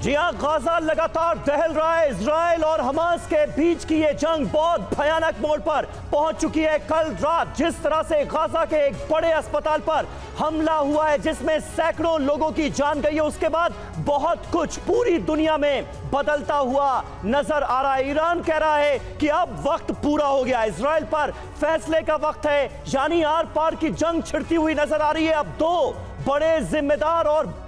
जी हाँ, गाजा लगातार दहल रहा है। इजराइल और हमास के बीच की ये जंग बहुत भयानक मोड़ पर पहुंच चुकी है। कल रात जिस तरह से गाजा के एक बड़े अस्पताल पर हमला हुआ है जिसमें सैकड़ों लोगों की जान गई है, उसके बाद बहुत कुछ पूरी दुनिया में बदलता हुआ नजर आ रहा है। ईरान कह रहा है कि अब वक्त पूरा हो गया, इजराइल पर फैसले का वक्त है, यानी आर पार की जंग छिड़ती हुई नजर आ रही है। अब दो बड़े जिम्मेदार और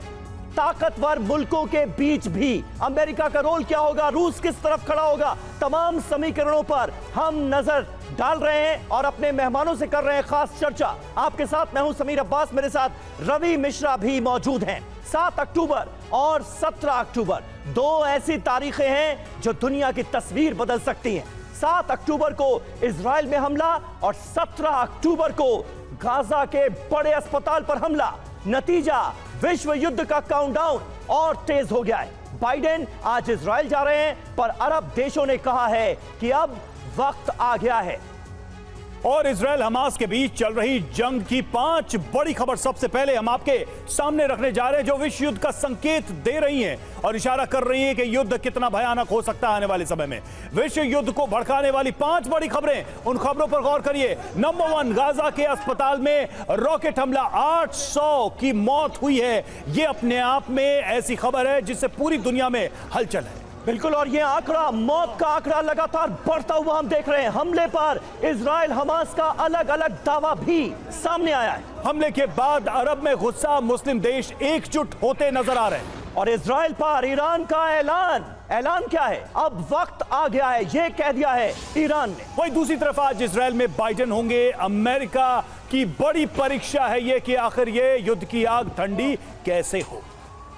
ताकतवर मुल्कों के बीच भी अमेरिका का रोल क्या होगा, रूस किस तरफ खड़ा होगा, तमाम समीकरणों पर हम नजर डाल रहे हैं और अपने मेहमानों से कर रहे हैं खास चर्चा। आपके साथ मैं हूं समीर अब्बास, मेरे साथ रवि मिश्रा भी मौजूद हैं। 7 अक्टूबर और 17 अक्टूबर दो ऐसी तारीखें हैं जो दुनिया की तस्वीर बदल सकती हैं। 7 अक्टूबर को इजराइल में हमला और 17 अक्टूबर को गाजा के बड़े अस्पताल पर हमला। नतीजा, विश्व युद्ध का काउंटडाउन और तेज हो गया है। बाइडेन आज इजराइल जा रहे हैं, पर अरब देशों ने कहा है कि अब वक्त आ गया है। और इजराइल हमास के बीच चल रही जंग की 5 बड़ी खबर सबसे पहले हम आपके सामने रखने जा रहे हैं, जो विश्व युद्ध का संकेत दे रही हैं और इशारा कर रही है कि युद्ध कितना भयानक हो सकता है आने वाले समय में। विश्व युद्ध को भड़काने वाली 5 बड़ी खबरें, उन खबरों पर गौर करिए। नंबर 1, गाजा के अस्पताल में रॉकेट हमला, 800 की मौत हुई है। यह अपने आप में ऐसी खबर है जिससे पूरी दुनिया में हलचल है। बिल्कुल, और ये आंकड़ा, मौत का आंकड़ा लगातार बढ़ता हुआ हम देख रहे हैं। हमले पर इजराइल हमास का अलग अलग दावा भी सामने आया है। हमले के बाद अरब में गुस्सा, मुस्लिम देश एकजुट होते नजर आ रहे हैं। और इजराइल पर ईरान का ऐलान क्या है, अब वक्त आ गया है, ये कह दिया है ईरान ने। वही दूसरी तरफ आज इजराइल में बाइडेन होंगे। अमेरिका की बड़ी परीक्षा है ये कि आखिर ये युद्ध की आग ठंडी कैसे हो।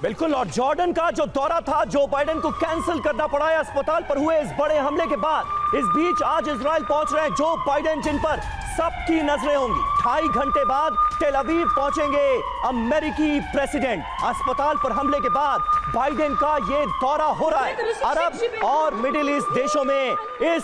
बिल्कुल, और जॉर्डन का जो दौरा था, जो बाइडेन को कैंसिल करना पड़ा है अस्पताल पर हुए इस बड़े हमले के बाद। इस बीच आज इजराइल पहुंच रहे हैं जो बाइडेन, जिन पर सबकी नजरें होंगी। 2.5 घंटे बाद टेल अवीव पहुंचेंगे अमेरिकी प्रेसिडेंट। अस्पताल पर हमले के बाद बाइडेन का ये दौरा हो रहा है। अरब और मिडिल ईस्ट देशों में इस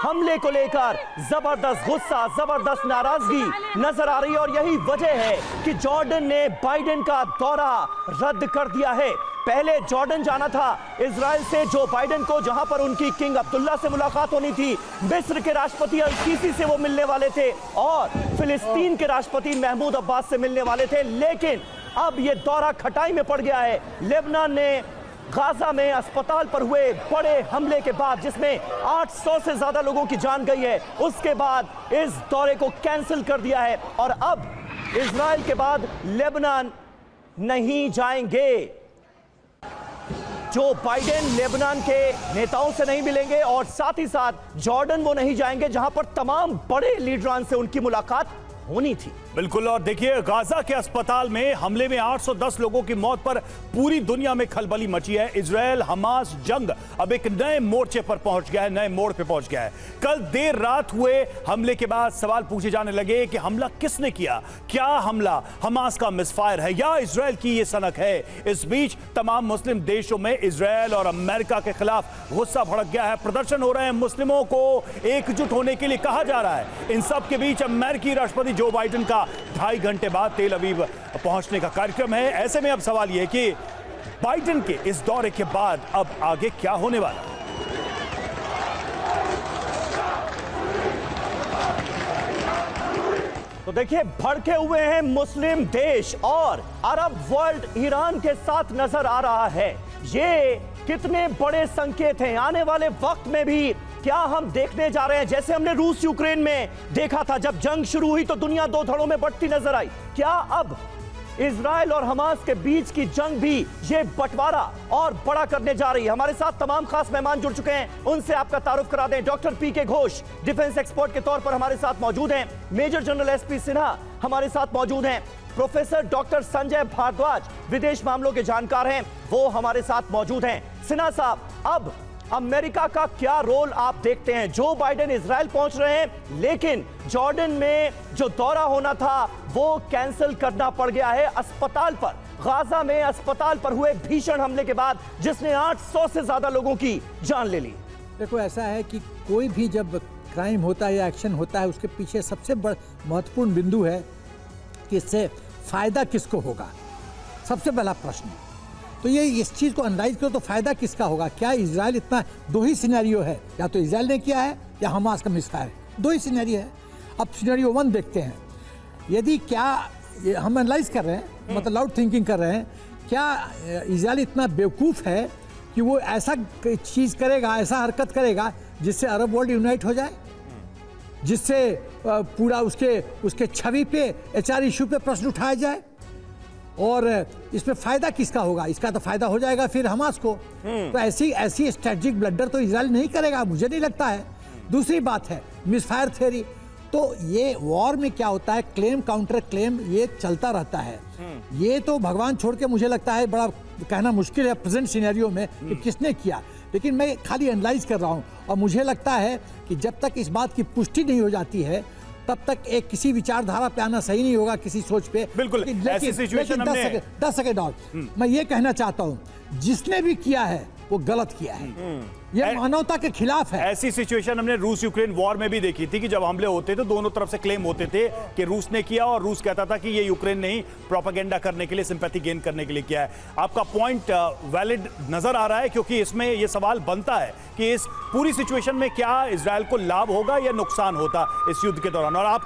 हमले को लेकर जबरदस्त गुस्सा, जबरदस्त नाराजगी नजर आ रही है और यही वजह है कि जॉर्डन ने बाइडेन का दौरा रद्द कर दिया है। पहले जॉर्डन जाना था इजराइल से जो बाइडेन को, जहां पर उनकी किंग अब्दुल्ला से मुलाकात होनी थी, मिस्र के राष्ट्रपति अल-सीसी से वो मिलने वाले थे और फिलिस्तीन के राष्ट्रपति महमूद अब्बास से मिलने वाले थे। लेकिन अब ये दौरा खटाई में पड़ गया है। लेबनान ने गाजा में अस्पताल पर हुए बड़े हमले के बाद, जिसमें 800 से ज्यादा लोगों की जान गई है, उसके बाद इस दौरे को कैंसिल कर दिया है और अब इजराइल के बाद लेबनान नहीं जाएंगे। जो बाइडेन लेबनान के नेताओं से नहीं मिलेंगे और साथ ही साथ जॉर्डन वो नहीं जाएंगे जहां पर तमाम बड़े लीडरान से उनकी मुलाकात होनी थी। बिल्कुल, और देखिए गाजा के अस्पताल में हमले में 810 लोगों की मौत पर पूरी दुनिया में खलबली मची है। इजराइल हमास जंग अब एक नए मोर्चे पर पहुंच गया है, नए मोड़ पे पहुंच गया है। कल देर रात हुए हमले के बाद सवाल पूछे जाने लगे कि हमला किसने किया, क्या हमला हमास का मिसफायर है या इजराइल की ये सनक है। इस बीच तमाम मुस्लिम देशों में इजराइल और अमेरिका के खिलाफ गुस्सा भड़क गया है। प्रदर्शन हो रहे हैं, मुस्लिमों को एकजुट होने के लिए कहा जा रहा है। इन सब के बीच अमेरिकी राष्ट्रपति जो बाइडेन का 2.5 घंटे बाद तेल अवीव पहुंचने का कार्यक्रम है। ऐसे में अब सवाल यह है कि बाइडेन के इस दौरे के बाद अब आगे क्या होने वाला है। तो देखिए, भड़के हुए हैं मुस्लिम देश और अरब वर्ल्ड ईरान के साथ नजर आ रहा है। ये कितने बड़े संकेत हैं आने वाले वक्त में भी क्या हम देखने जा रहे हैं। जैसे हमने रूस यूक्रेन में देखा था, जब जंग शुरू हुई तो दुनिया दो धड़ों में बंटती नजर आई। क्या अब इजराइल और हमास के बीच की जंग भी ये बंटवारा और बड़ा करने जा रही है। हमारे साथ तमाम खास मेहमान जुड़ चुके हैं, उनसे आपका तारुफ करा दें। डॉक्टर पीके घोष डिफेंस एक्सपर्ट के तौर पर हमारे साथ मौजूद हैं। मेजर जनरल एसपी सिन्हा हमारे साथ मौजूद हैं। प्रोफेसर डॉक्टर संजय भारद्वाज विदेश मामलों के जानकार हैं, वो हमारे साथ मौजूद हैं। सिन्हा साहब, अब अमेरिका का क्या रोल आप देखते हैं? जो बाइडेन इजराइल पहुंच रहे हैं, लेकिन जॉर्डन में जो दौरा होना था वो कैंसिल करना पड़ गया है अस्पताल पर। गाजा में अस्पताल पर हुए भीषण हमले के बाद, जिसने 800 से ज्यादा लोगों की जान ले ली। देखो, ऐसा है कि कोई भी जब क्राइम होता है या एक्शन होता है, उसके पीछे सबसे बड़ा महत्वपूर्ण बिंदु है कि इससे फायदा किसको होगा। सबसे पहला प्रश्न तो ये इस चीज़ को एनालाइज करो तो फायदा किसका होगा? क्या इजराइल इतना, दो ही सिनेरियो है, या तो इजराइल ने किया है या हमास का मिसफायर, दो ही सिनेरियो है। अब सिनेरियो 1 देखते हैं। यदि क्या हम एनालाइज कर रहे हैं, मतलब लाउड थिंकिंग कर रहे हैं, क्या इजराइल इतना बेवकूफ़ है कि वो ऐसा चीज़ करेगा, ऐसा हरकत करेगा जिससे अरब वर्ल्ड यूनाइट हो जाए, जिससे पूरा उसके छवि पे HR इशू पे प्रश्न उठाया जाए? और इसमें फायदा किसका होगा? इसका तो फायदा हो जाएगा फिर हमास को। तो ऐसी स्ट्रेटजिक ब्लंडर तो इजराइल नहीं करेगा, मुझे नहीं लगता है। दूसरी बात है मिसफायर थ्योरी। तो ये वॉर में क्या होता है, क्लेम काउंटर क्लेम ये चलता रहता है। ये तो भगवान छोड़ के मुझे लगता है बड़ा कहना मुश्किल है प्रेजेंट सिनेरियो में कि किसने किया, लेकिन मैं खाली एनालाइज कर रहा हूँ। और मुझे लगता है कि जब तक इस बात की पुष्टि नहीं हो जाती है तब तक एक किसी विचारधारा पे आना सही नहीं होगा, किसी सोच पे। बिल्कुल, ऐसी सिचुएशन हमने 10 सेकेंड और मैं ये कहना चाहता हूँ, जिसने भी किया है वो गलत किया है, ये मानवता के खिलाफ है। ऐसी सिचुएशन हमने रूस यूक्रेन वॉर में भी देखी थी कि जब हमले होते थे दोनों तरफ से क्लेम होते थे कि रूस ने किया, और रूस कहता था कि ये यूक्रेन ने ही प्रोपेगेंडा करने के लिए, सिंपैथी गेन करने के लिए किया है। आपका पॉइंट वैलिड नजर आ रहा है, क्योंकि इसमें यह सवाल बनता है कि इस पूरी सिचुएशन में क्या इजरायल को लाभ होगा या नुकसान होता इस युद्ध के दौरान। और आपको